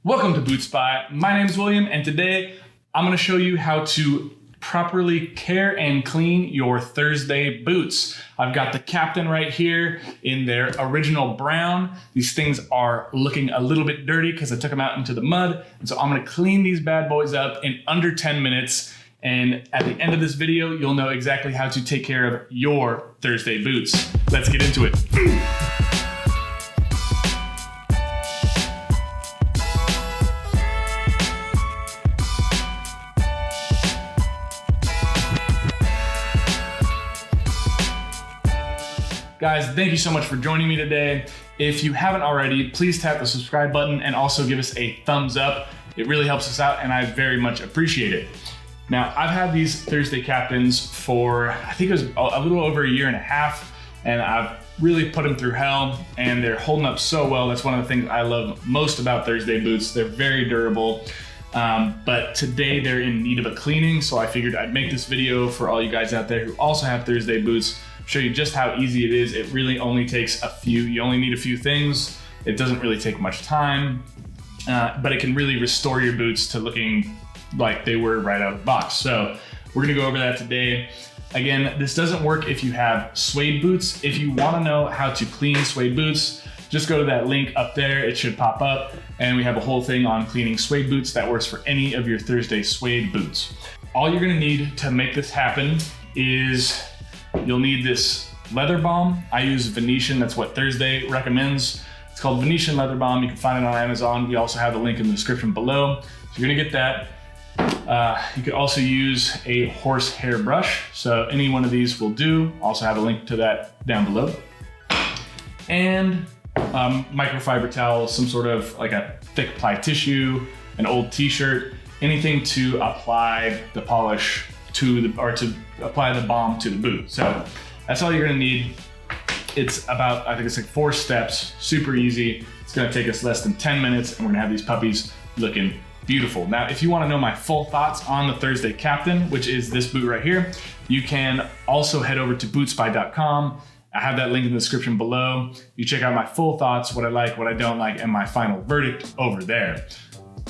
Welcome to BootSpy. My name is William, and today I'm going to show you how to properly care and clean your Thursday boots. I've got the Captain right here in their original brown. These things are looking a little bit dirty because I took them out into the mud, and so I'm going to clean these bad boys up in under 10 minutes. And at the end of this video, you'll know exactly how to take care of your Thursday boots. Let's get into it. Guys, thank you so much for joining me today. If you haven't already, please tap the subscribe button and also give us a thumbs up. It really helps us out and I very much appreciate it. Now, I've had these Thursday Captains for, I think it was a little over a year and a half, and I've really put them through hell and they're holding up so well. That's one of the things I love most about Thursday boots. They're very durable, but today they're in need of a cleaning, so I figured I'd make this video for all you guys out there who also have Thursday boots. Show you just how easy it is. It really only takes you only need a few things. It doesn't really take much time, but it can really restore your boots to looking like they were right out of the box. So we're gonna go over that today. Again, this doesn't work if you have suede boots. If you wanna know how to clean suede boots, just go to that link up there. It should pop up, and we have a whole thing on cleaning suede boots that works for any of your Thursday suede boots. All you're gonna need to make this happen is you'll need this leather balm. I use Venetian, that's what Thursday recommends. It's called Venetian leather balm. You can find it on Amazon. We also have the link in the description below. So you're gonna get that. You could also use a horsehair brush. So any one of these will do. Also have a link to that down below. And microfiber towel, some sort of like a thick ply tissue, an old t-shirt, anything to apply the polish to apply the balm to the boot. So that's all you're gonna need. It's about, I think it's like 4 steps, super easy. It's gonna take us less than 10 minutes and we're gonna have these puppies looking beautiful. Now, if you wanna know my full thoughts on the Thursday Captain, which is this boot right here, you can also head over to bootspy.com. I have that link in the description below. You check out my full thoughts, what I like, what I don't like, and my final verdict over there.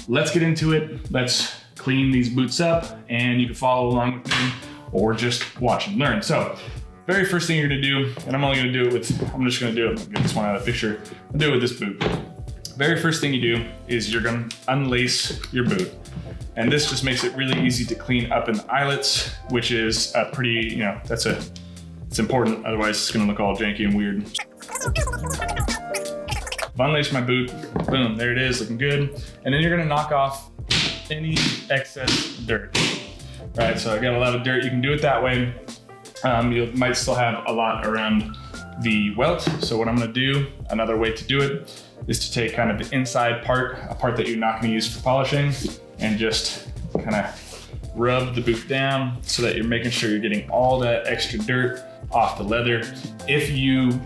Let's get into it. Let's clean these boots up, and you can follow along with me or just watch and learn. So, very first thing you're gonna do, and I'm just gonna do it, get this one out of the picture. I'll do it with this boot. Very first thing you do is you're gonna unlace your boot. And this just makes it really easy to clean up in the eyelets, which is a pretty, it's important, otherwise it's gonna look all janky and weird. I've unlaced my boot, boom, there it is, looking good. And then you're gonna knock off any excess dirt. Right, so I got a lot of dirt, you can do it that way. You might still have a lot around the welt. So what I'm gonna do, another way to do it, is to take kind of the inside part, a part that you're not gonna use for polishing, and just kind of rub the boot down so that you're making sure you're getting all that extra dirt off the leather. If you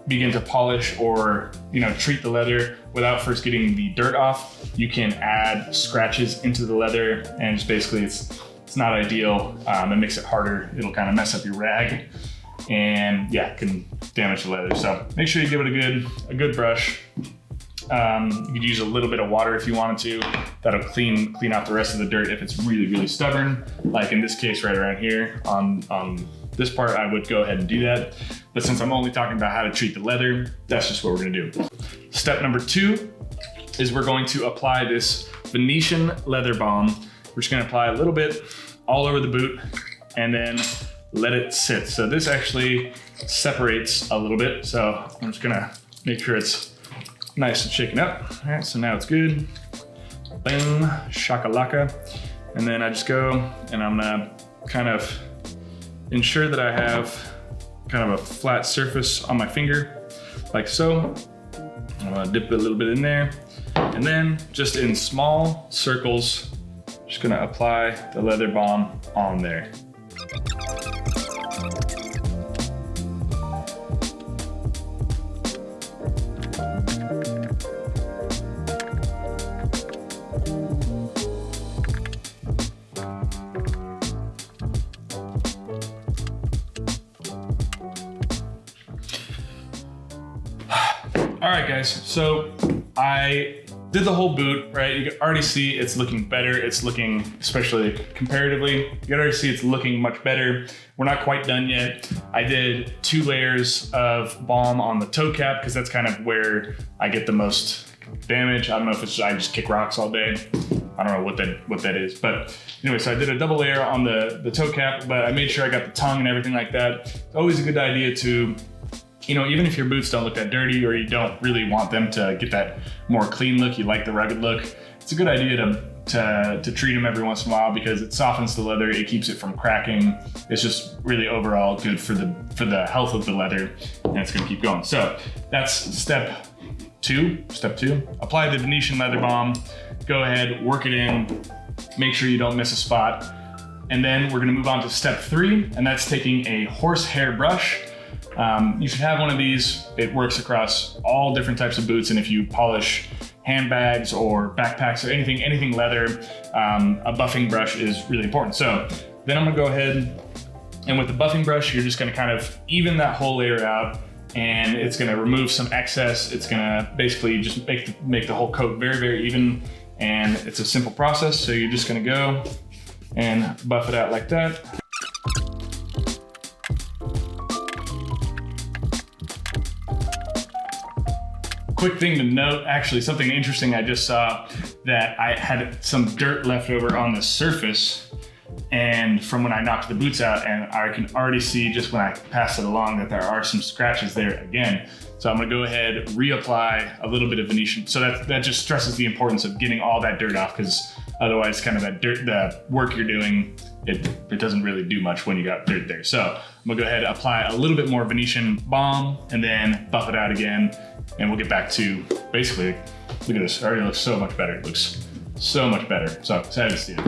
begin to polish or treat the leather without first getting the dirt off, you can add scratches into the leather, and just basically it's not ideal. It makes it harder. It'll kind of mess up your rag, and yeah, it can damage the leather. So make sure you give it a good brush. You could use a little bit of water if you wanted to. That'll clean out the rest of the dirt if it's really, really stubborn. Like in this case right around here on this part, I would go ahead and do that. But since I'm only talking about how to treat the leather, that's just what we're gonna do. Step number 2 is we're going to apply this Venetian leather balm. We're just gonna apply a little bit all over the boot and then let it sit. So this actually separates a little bit. So I'm just gonna make sure it's nice and shaken up. All right, so now it's good. Boom, shakalaka. And then I just go and I'm gonna kind of ensure that I have kind of a flat surface on my finger, like so. I'm gonna dip it a little bit in there. And then just in small circles, just gonna apply the leather balm on there. All right, guys, so I did the whole boot, right? You can already see it's looking better. It's looking, especially comparatively, you can already see it's looking much better. We're not quite done yet. I did 2 layers of balm on the toe cap because that's kind of where I get the most damage. I don't know if it's I just kick rocks all day. I don't know what that is, but anyway, so I did a double layer on the toe cap, but I made sure I got the tongue and everything like that. It's always a good idea to, you know, even if your boots don't look that dirty or you don't really want them to get that more clean look, you like the rugged look, it's a good idea to treat them every once in a while because it softens the leather, it keeps it from cracking. It's just really overall good for the health of the leather, and it's gonna keep going. So that's step two. Apply the Venetian leather balm, go ahead, work it in, make sure you don't miss a spot. And then we're gonna move on to step 3, and that's taking a horsehair brush. You should have one of these. It works across all different types of boots, and if you polish handbags or backpacks or anything leather, a buffing brush is really important. So then I'm gonna go ahead, and with the buffing brush, you're just gonna kind of even that whole layer out, and it's gonna remove some excess. It's gonna basically just make the whole coat very, very even, and it's a simple process. So you're just gonna go and buff it out like that. Quick thing to note, actually something interesting I just saw, that I had some dirt left over on the surface and from when I knocked the boots out, and I can already see just when I pass it along that there are some scratches there again. So I'm gonna go ahead, reapply a little bit of Venetian. So that just stresses the importance of getting all that dirt off, because otherwise kind of that dirt, the work you're doing, it doesn't really do much when you got dirt there. So I'm gonna go ahead and apply a little bit more Venetian balm and then buff it out again. And we'll get back to basically, look at this, it already looks so much better. It looks so much better. So excited to see it.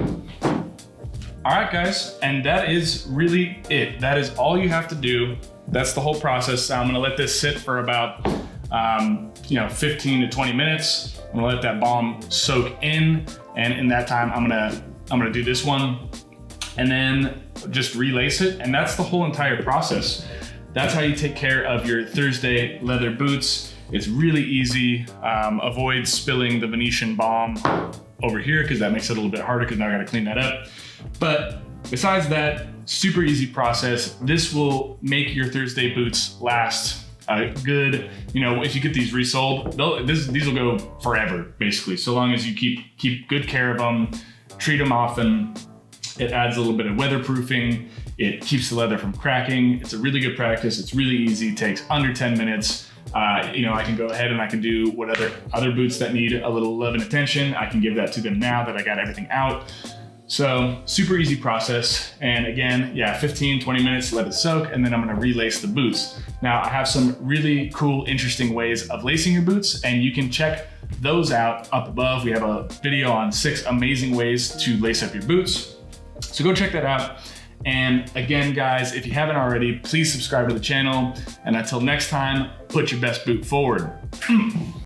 All right, guys, and that is really it. That is all you have to do. That's the whole process. I'm gonna let this sit for about 15 to 20 minutes. I'm gonna let that balm soak in, and in that time, I'm gonna do this one, and then just relace it, and that's the whole entire process. That's how you take care of your Thursday leather boots. It's really easy. Avoid spilling the Venetian balm over here because that makes it a little bit harder because now I gotta clean that up. But besides that, super easy process. This will make your Thursday boots last good. You know, if you get these resold, these will go forever, basically, so long as you keep good care of them, treat them often. It adds a little bit of weatherproofing. It keeps the leather from cracking. It's a really good practice. It's really easy. It takes under 10 minutes. I can go ahead and I can do what other boots that need a little love and attention. I can give that to them now that I got everything out. So super easy process. And again, 15, 20 minutes, let it soak, and then I'm gonna relace the boots. Now I have some really cool, interesting ways of lacing your boots, and you can check those out up above. We have a video on 6 amazing ways to lace up your boots. So go check that out. And again, guys, if you haven't already, please subscribe to the channel. And until next time, put your best boot forward.